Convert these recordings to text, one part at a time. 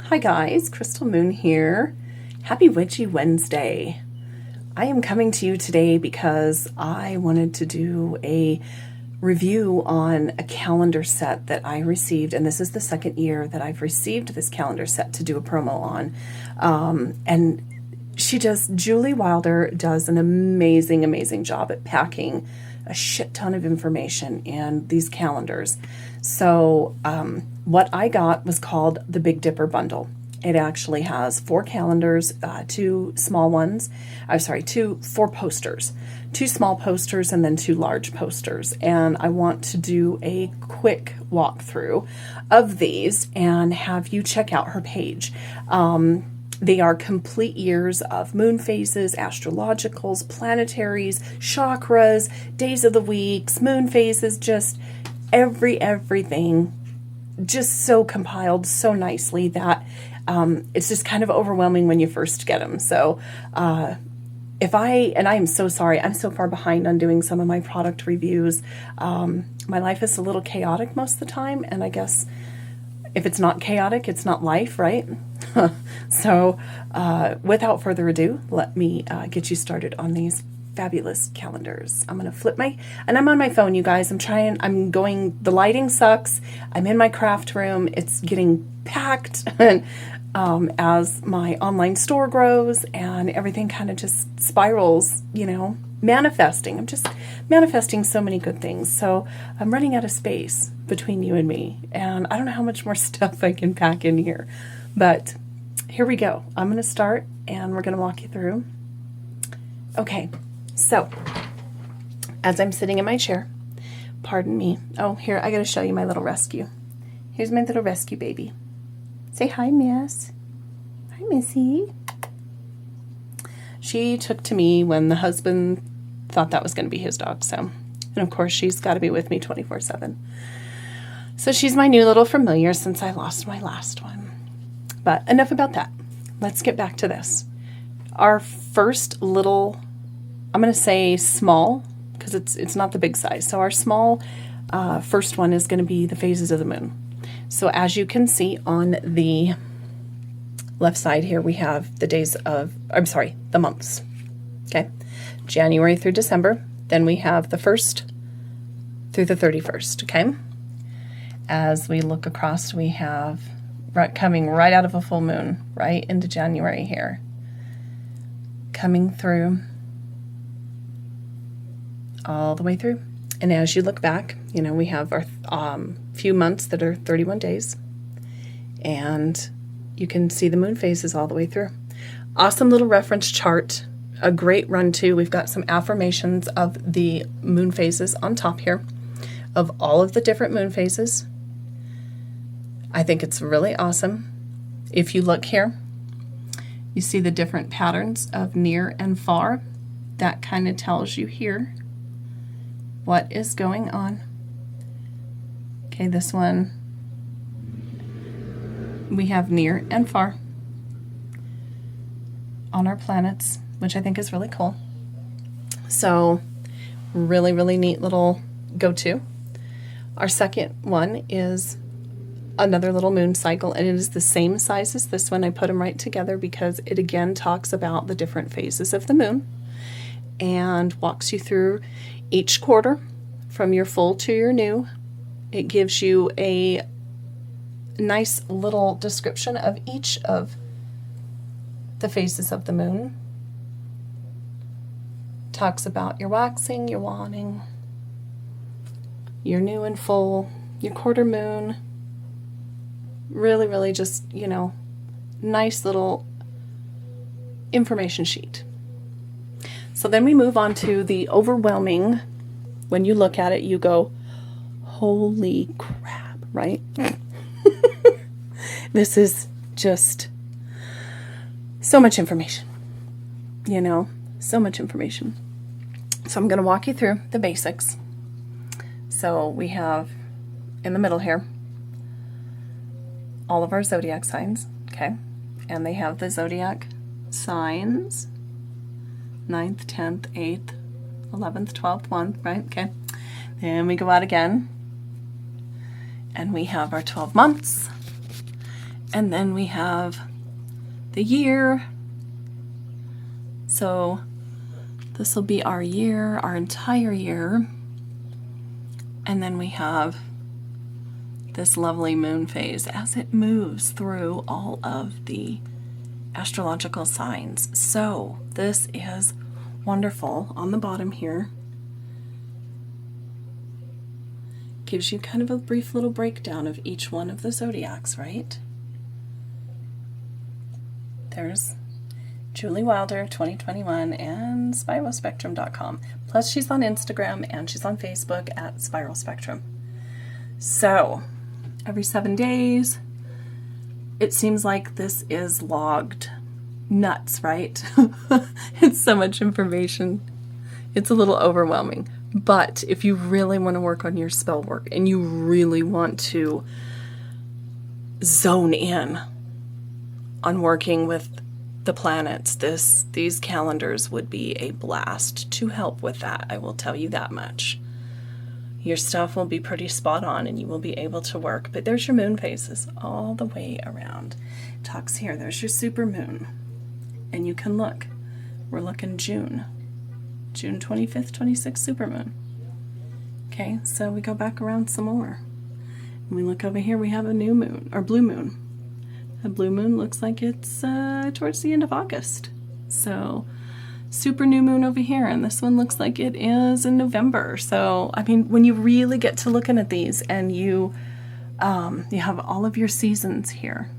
Hi guys, Crystal Moon here. Happy Witchy Wednesday. I am coming to you today because I wanted to do a review on a calendar set that I received, and this is the second year that I've received this calendar set to do a promo on. And Julie Wilder does an amazing job at packing a shit ton of information in these calendars. So what I got was called the Big Dipper Bundle. It actually has 4 calendars, 2 small ones. Two 4 posters, 2 small posters, and then 2 large posters. And I want to do a quick walkthrough of these and have you check out her page. They are complete years of moon phases, astrologicals, planetaries, chakras, days of the weeks, moon phases, just everything, just so compiled so nicely that it's just kind of overwhelming when you first get them. So I am so sorry, I'm so far behind on doing some of my product reviews. My life is a little chaotic most of the time, and I guess if it's not chaotic, it's not life, right? So without further ado, let me get you started on these fabulous calendars. I'm going to flip and I'm on my phone, you guys. The lighting sucks. I'm in my craft room. It's getting packed and as my online store grows and everything kind of just spirals, manifesting. I'm just manifesting so many good things. So I'm running out of space between you and me, and I don't know how much more stuff I can pack in here, but here we go. I'm going to start and we're going to walk you through. Okay. So as I'm sitting in my chair, pardon me. Oh, here, I got to show you my little rescue. Here's my little rescue baby. Say hi, miss. Hi, missy. She took to me when the husband thought that was going to be his dog. And of course, she's got to be with me 24/7. So she's my new little familiar since I lost my last one. But enough about that. Let's get back to this. Our first little, I'm going to say small, because it's not the big size. So our small first one is going to be the phases of the moon. So as you can see on the left side here, we have the months. Okay. January through December. Then we have the 1st through the 31st. Okay. As we look across, we have coming right out of a full moon, right into January here. Coming through all the way through. And as you look back, we have our few months that are 31 days. And you can see the moon phases all the way through. Awesome little reference chart. A great run too. We've got some affirmations of the moon phases on top here, of all of the different moon phases. I think it's really awesome. If you look here, you see the different patterns of near and far. That kind of tells you here what is going on. Okay, this one, we have near and far on our planets, which I think is really cool. So really neat little go-to. Our second one is another little moon cycle, and it is the same size as this one. I put them right together because it again talks about the different phases of the moon and walks you through each quarter from your full to your new. It gives you a nice little description of each of the phases of the moon. Talks about your waxing, your waning, your new and full, your quarter moon. Really just, nice little information sheet. So then we move on to the overwhelming. When you look at it, you go, holy crap, right? This is just so much information, so much information. So I'm going to walk you through the basics. So we have in the middle here all of our zodiac signs, okay? And they have the zodiac signs, 9th, 10th, 8th, 11th, 12th, 1, right? Okay. Then we go out again, and we have our 12 months, And then we have the year. So this will be our year, our entire year. And then we have this lovely moon phase as it moves through all of the astrological signs. So this is wonderful. On the bottom here, gives you kind of a brief little breakdown of each one of the zodiacs, right? There's Julie Wilder 2021 and spiralspectrum.com. Plus she's on Instagram and she's on Facebook at Spiral Spectrum. So every 7 days, it seems like this is logged. Nuts, right? It's so much information. It's a little overwhelming. But if you really want to work on your spell work and you really want to zone in on working with the planets, these calendars would be a blast to help with that. I will tell you that much. Your stuff will be pretty spot on and you will be able to work. But there's your moon phases all the way around. It talks here. There's your super moon. And you can look. We're looking June 25th, 26th supermoon. Okay, so we go back around some more. And we look over here, we have a new moon, or blue moon. A blue moon looks like it's towards the end of August. So super new moon over here, and this one looks like it is in November. So, I mean, when you really get to looking at these and you have all of your seasons here.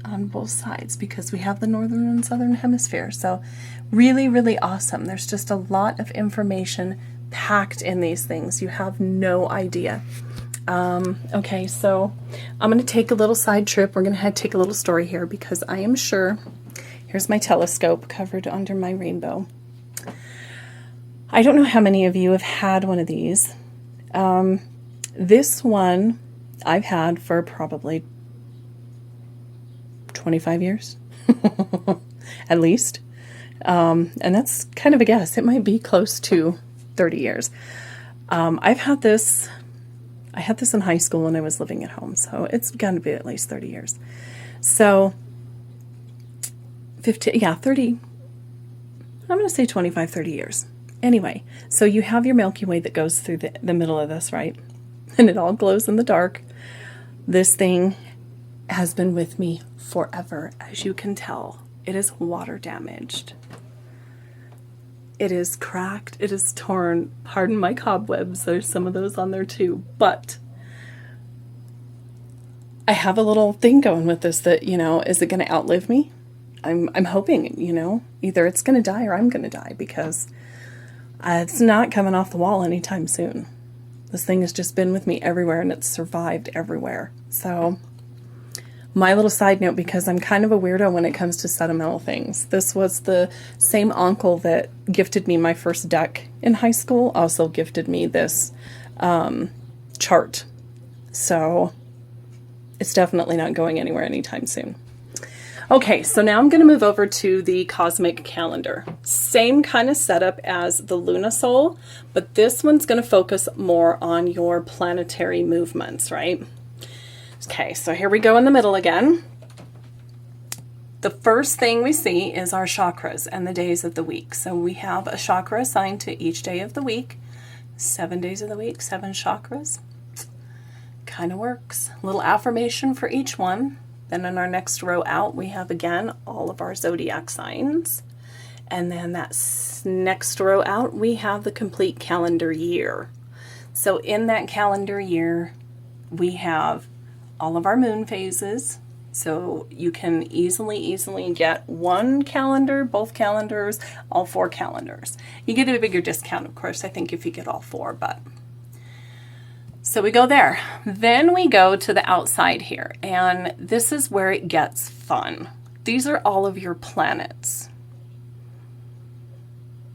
On both sides, because we have the northern and southern hemisphere. So really, really awesome. There's just a lot of information packed in these things. You have no idea. Okay, so I'm going to take a little side trip. We're going to take a little story here because I am sure, here's my telescope covered under my rainbow. I don't know how many of you have had one of these. This one I've had for probably 25 years, at least. And that's kind of a guess. It might be close to 30 years. I had this in high school when I was living at home, so it's going to be at least 30 years. So 30, I'm going to say 25, 30 years. Anyway, so you have your Milky Way that goes through the middle of this, right? And it all glows in the dark. This thing has been with me forever, as you can tell. It is water damaged. It is cracked. It is torn. Pardon my cobwebs. There's some of those on there too. But I have a little thing going with this that, is it going to outlive me? I'm hoping, either it's going to die or I'm going to die, because it's not coming off the wall anytime soon. This thing has just been with me everywhere and it's survived everywhere. So my little side note, because I'm kind of a weirdo when it comes to sentimental things. This was the same uncle that gifted me my first deck in high school, also gifted me this chart. So it's definitely not going anywhere anytime soon. Okay, so now I'm going to move over to the cosmic calendar. Same kind of setup as the Lunasol, but this one's going to focus more on your planetary movements, right? Okay, so here we go in the middle again. The first thing we see is our chakras and the days of the week. So we have a chakra assigned to each day of the week. 7 days of the week, 7 chakras. Kind of works. A little affirmation for each one. Then in our next row out, we have again all of our zodiac signs. And then that next row out, we have the complete calendar year. So in that calendar year, we have all of our moon phases. So you can easily get one calendar, both calendars, all 4 calendars. You get a bigger discount, of course, I think, if you get all 4, but. So we go there. Then we go to the outside here, and this is where it gets fun. These are all of your planets.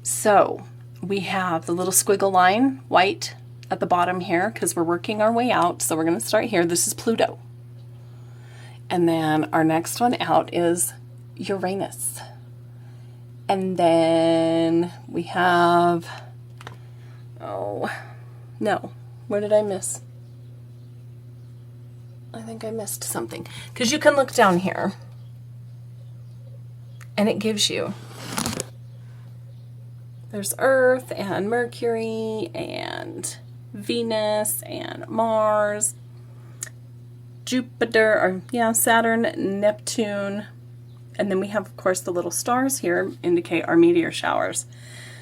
So we have the little squiggle line, white, at the bottom here, because we're working our way out. So we're going to start here. This is Pluto. And then our next one out is Uranus. And then we have, where did I miss? I think I missed something. Because you can look down here and it gives you, there's Earth and Mercury and Venus and Mars, Jupiter, or yeah, Saturn, Neptune, and then we have, of course, the little stars here indicate our meteor showers.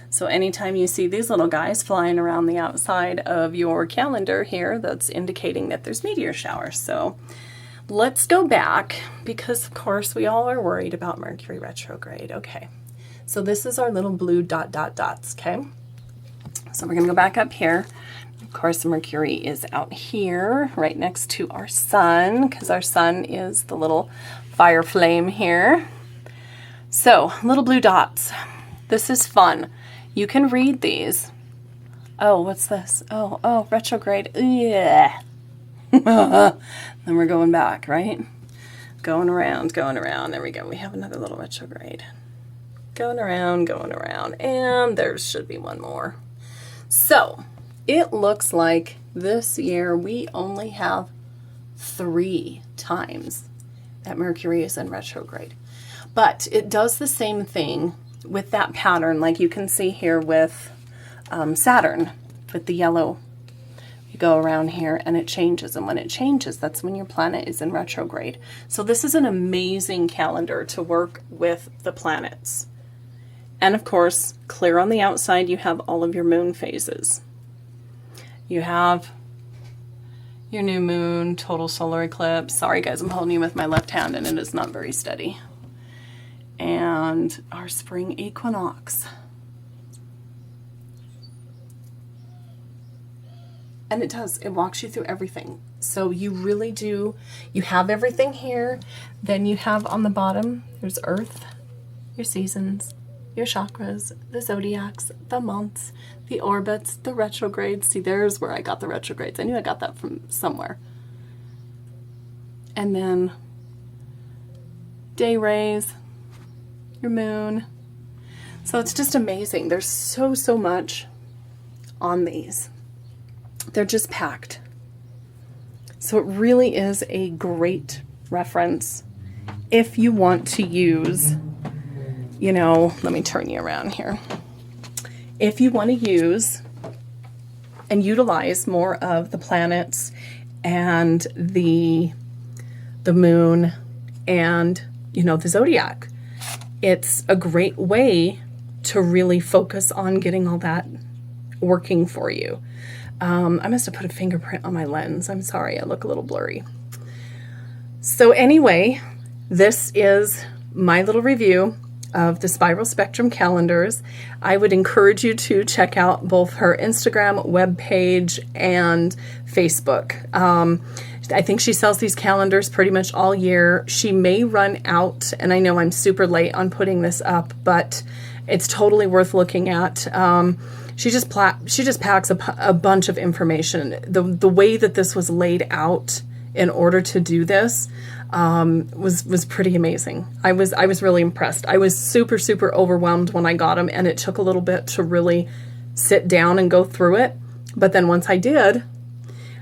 So anytime you see these little guys flying around the outside of your calendar here, that's indicating that there's meteor showers. So let's go back, because of course we all are worried about Mercury retrograde. Okay, so this is our little blue dots, okay? So we're gonna go back up here. Of course, Mercury is out here, right next to our sun, because our sun is the little fire flame here. So, little blue dots. This is fun. You can read these. Oh, what's this? Oh, retrograde. Yeah. Then we're going back, right? Going around. There we go. We have another little retrograde. Going around. And there should be one more. So, it looks like this year we only have 3 times that Mercury is in retrograde. But it does the same thing with that pattern, like you can see here with Saturn, with the yellow. You go around here and it changes, and when it changes, that's when your planet is in retrograde. So this is an amazing calendar to work with the planets. And of course, clear on the outside, you have all of your moon phases. You have your new moon, total solar eclipse. Sorry guys, I'm holding you with my left hand and it is not very steady. And our spring equinox. And it walks you through everything. So you really do, you have everything here. Then you have on the bottom, there's Earth, your seasons, your chakras, the zodiacs, the months, the orbits, the retrogrades. See, there's where I got the retrogrades. I knew I got that from somewhere. And then day rays, your moon. So it's just amazing. There's so much on these. They're just packed. So it really is a great reference if you want to use, you know, let me turn you around here. If you want to use and utilize more of the planets and the moon and, you know, the zodiac, it's a great way to really focus on getting all that working for you. I must have put a fingerprint on my lens. I'm sorry, I look a little blurry. So anyway, this is my little review of the Spiral Spectrum calendars. I would encourage you to check out both her Instagram webpage and Facebook. I think she sells these calendars pretty much all year. She may run out, and I know I'm super late on putting this up, but it's totally worth looking at. She just packs a bunch of information. The way that this was laid out in order to do this was pretty amazing. I was really impressed. I was super overwhelmed when I got them, and it took a little bit to really sit down and go through it. But then once I did,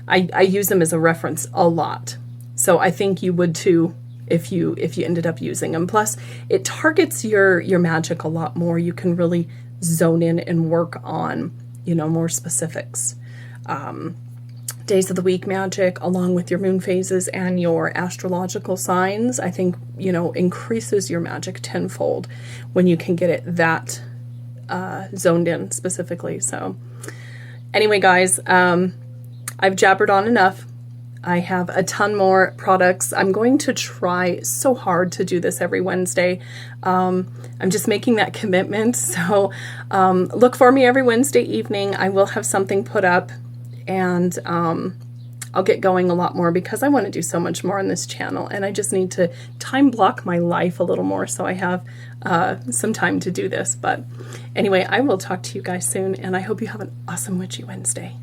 I use them as a reference a lot. So I think you would too if you ended up using them. Plus, it targets your magic a lot more. You can really zone in and work on, you know, more specifics. Days of the week magic, along with your moon phases and your astrological signs, I think, you know, increases your magic tenfold when you can get it that zoned in specifically. So anyway, guys, I've jabbered on enough. I have a ton more products. I'm going to try so hard to do this every Wednesday. I'm just making that commitment. So look for me every Wednesday evening. I will have something put up, and I'll get going a lot more because I want to do so much more on this channel, and I just need to time block my life a little more so I have some time to do this. But anyway, I will talk to you guys soon, and I hope you have an awesome Witchy Wednesday.